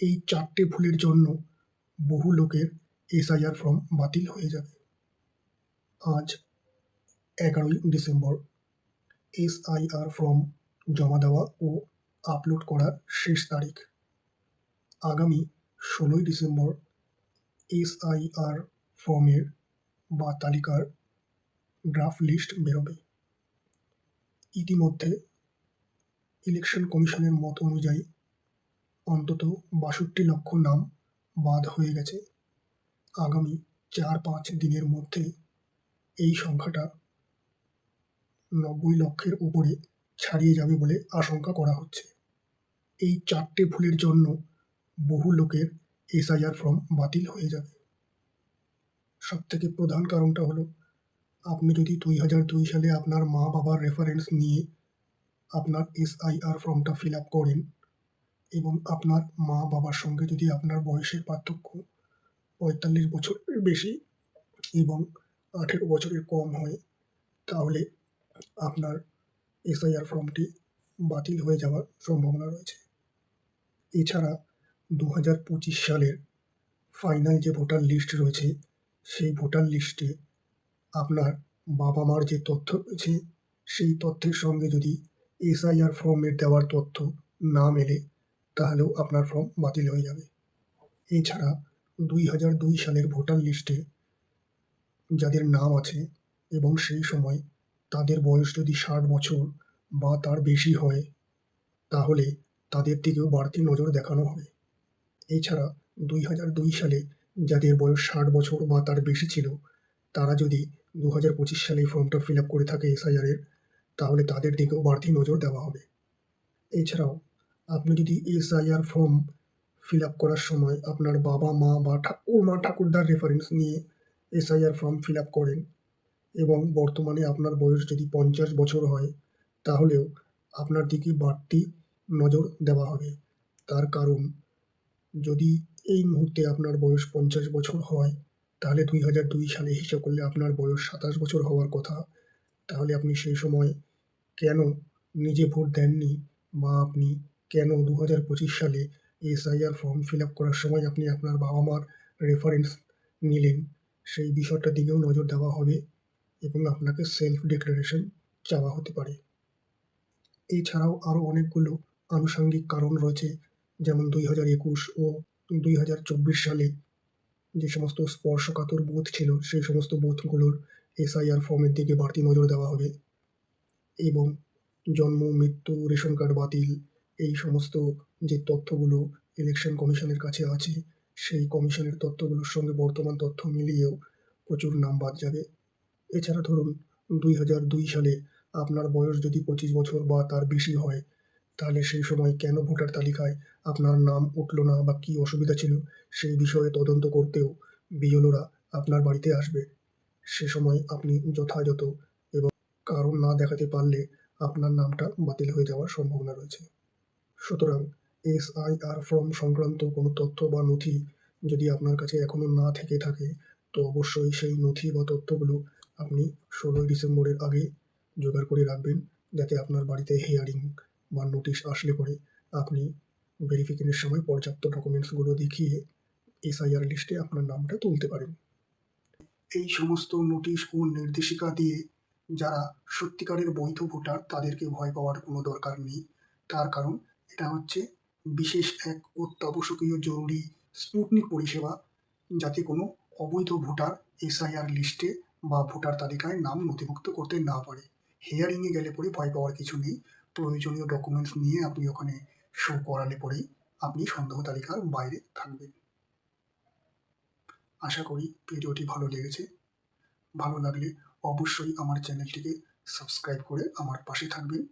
এই 4টে ভুলের জন্য বহু লোকের এসআইআর ফর্ম বাতিল হয়ে যাবে। আজ 11ই ডিসেম্বর এসআইআর ফর্ম জমা দেওয়া ও আপলোড করার শেষ তারিখ। আগামী 16ই ডিসেম্বর এসআইআর ফর্মের বা তালিকার ড্রাফট লিস্ট বেরোবে। ইতিমধ্যে ইলেকশন কমিশনের মত অনুযায়ী অন্তত 62 লক্ষ নাম বাদ হয়ে গেছে। আগামী 4-5 দিনের মধ্যে এই সংখ্যাটা 90 লক্ষের উপরে ছাড়িয়ে যাবে বলে আশঙ্কা করা হচ্ছে। এই 4টে ভুলের জন্য বহু লোকের এসআইআর ফর্ম বাতিল হয়ে যাবে। সবথেকে প্রধান কারণটা হলো, আপনি যদি 2002 সালে আপনার মা বাবার রেফারেন্স নিয়ে আপনার এসআইআর ফর্মটা ফিল আপ করেন এবং আপনার মা বাবার সঙ্গে যদি আপনার বয়সের পার্থক্য 45 বছরের বেশি এবং 18 বছরের কম হয়, তাহলে আপনার এসআইআর ফর্মটি বাতিল হয়ে যাওয়ার সম্ভাবনা রয়েছে। এছাড়া 2025 সালের ফাইনাল যে ভোটার লিস্ট রয়েছে, সেই ভোটার লিস্টে আপনার বাবা মার যে তথ্য রয়েছে, সেই তথ্যের সঙ্গে যদি এসআইআর ফর্মের দেওয়ার তথ্য না মেলে, তাহলেও আপনার ফর্ম বাতিল হয়ে যাবে। এছাড়া 2002 সালের ভোটার লিস্টে যাদের নাম আছে এবং সেই সময় তাদের বয়স যদি 60 বছর বা তার বেশি হয়, তাহলে তাদের দিকেও বাড়তি নজর দেখানো হবে। এছাড়া 2002 সালে যাদের বয়স 60 বছর বা তার বেশি ছিল, তারা যদি 2025 সালে ফর্মটা ফিল আপ করে থাকে এসআইআরের, তাহলে তাদের দিকেও বাড়তি নজর দেওয়া হবে। এছাড়াও আপনি যদি এসআইআর ফর্ম ফিল আপ করার সময় আপনার বাবা মা বা ঠাকুরমা ঠাকুরদার রেফারেন্স নিয়ে এসআইআর ফর্ম ফিল আপ করেন এবং বর্তমানে আপনার বয়স যদি 50 বছর হয়, তাহলেও আপনার দিকে বাড়তি নজর দেওয়া হবে। তার কারণ, যদি এই মুহূর্তে আপনার বয়স 50 বছর হয়, তাহলে 2002 সালে হিসাব করলে আপনার বয়স 27 বছর হওয়ার কথা। তাহলে আপনি সেই সময় কেন নিজে ভোট দেননি, বা আপনি কেন 2025 সালে এসআইআর ফর্ম ফিল আপ করার সময় আপনি আপনার বাবা মার রেফারেন্স নিলেন, সেই বিষয়টার দিকেও নজর দেওয়া হবে এবং আপনাকে সেলফ ডিক্লারেশন চাওয়া হতে পারে। এছাড়াও আরও অনেকগুলো আনুষঙ্গিক কারণ রয়েছে, যেমন 2021 ও 2024 সালে যে সমস্ত স্পর্শকাতর বুথ ছিল, সেই সমস্ত বুথগুলোর এসআইআর ফর্মের দিকে বাড়তি নজর দেওয়া হবে এবং জন্ম, মৃত্যু, রেশন কার্ড বাতিল, এই সমস্ত যে তথ্যগুলো ইলেকশন কমিশনের কাছে আছে, সেই কমিশনের তথ্যগুলোর সঙ্গে বর্তমান তথ্য মিলিয়েও প্রচুর নাম বাদ যাবে। এছাড়া ধরুন 2002 সালে আপনার বয়স যদি 25 বছর বা তার বেশি হয়, তাহলে সেই সময় কেন ভোটার তালিকায় আপনার নাম উঠল না বা কী অসুবিধা ছিল, সেই বিষয়ে তদন্ত করতেও বিএলওরা আপনার বাড়িতে আসবে। সে সময় আপনি যথাযথ এবং কারণ না দেখাতে পারলে আপনার নামটা বাতিল হয়ে যাওয়ার সম্ভাবনা রয়েছে। সুতরাং এসআইআর ফর্ম সংক্রান্ত কোনো তথ্য বা নথি যদি আপনার কাছে এখনও না থেকে থাকে, তো অবশ্যই সেই নথি বা তথ্যগুলো আপনি 16ই ডিসেম্বরের আগে জোগাড় করে রাখবেন, যাতে আপনার বাড়িতে হিয়ারিং বা নোটিশ আসলে পরে আপনি ভেরিফিকেশনের সময় পর্যাপ্ত ডকুমেন্টসগুলো দেখিয়ে এসআইআর লিস্টে আপনার নামটা তুলতে পারেন। এই সমস্ত নোটিশ ও নির্দেশিকা দিয়ে যারা সত্যিকারের বৈধ ভোটার, তাদেরকে ভয় পাওয়ার কোনো দরকার নেই। তার কারণ, এটা হচ্ছে বিশেষ এক অত্যাবশ্যকীয় জরুরি স্পুটনিক পরিষেবা, যাতে কোনো অবৈধ ভোটার এসআইআর লিস্টে বা ভোটার তালিকায় নাম নথিভুক্ত করতে না পারে। হিয়ারিংয়ে গেলে পরে ভয় পাওয়ার কিছু নেই। প্রয়োজনীয় ডকুমেন্টস নিয়ে আপনি ওখানে শো করালে পরেই আপনি সন্দেহ তালিকার বাইরে থাকবেন। আশা করি ভিডিওটি ভালো লেগেছে। ভালো লাগলে অবশ্যই আমার চ্যানেলটিকে সাবস্ক্রাইব করে আমার পাশে থাকবেন।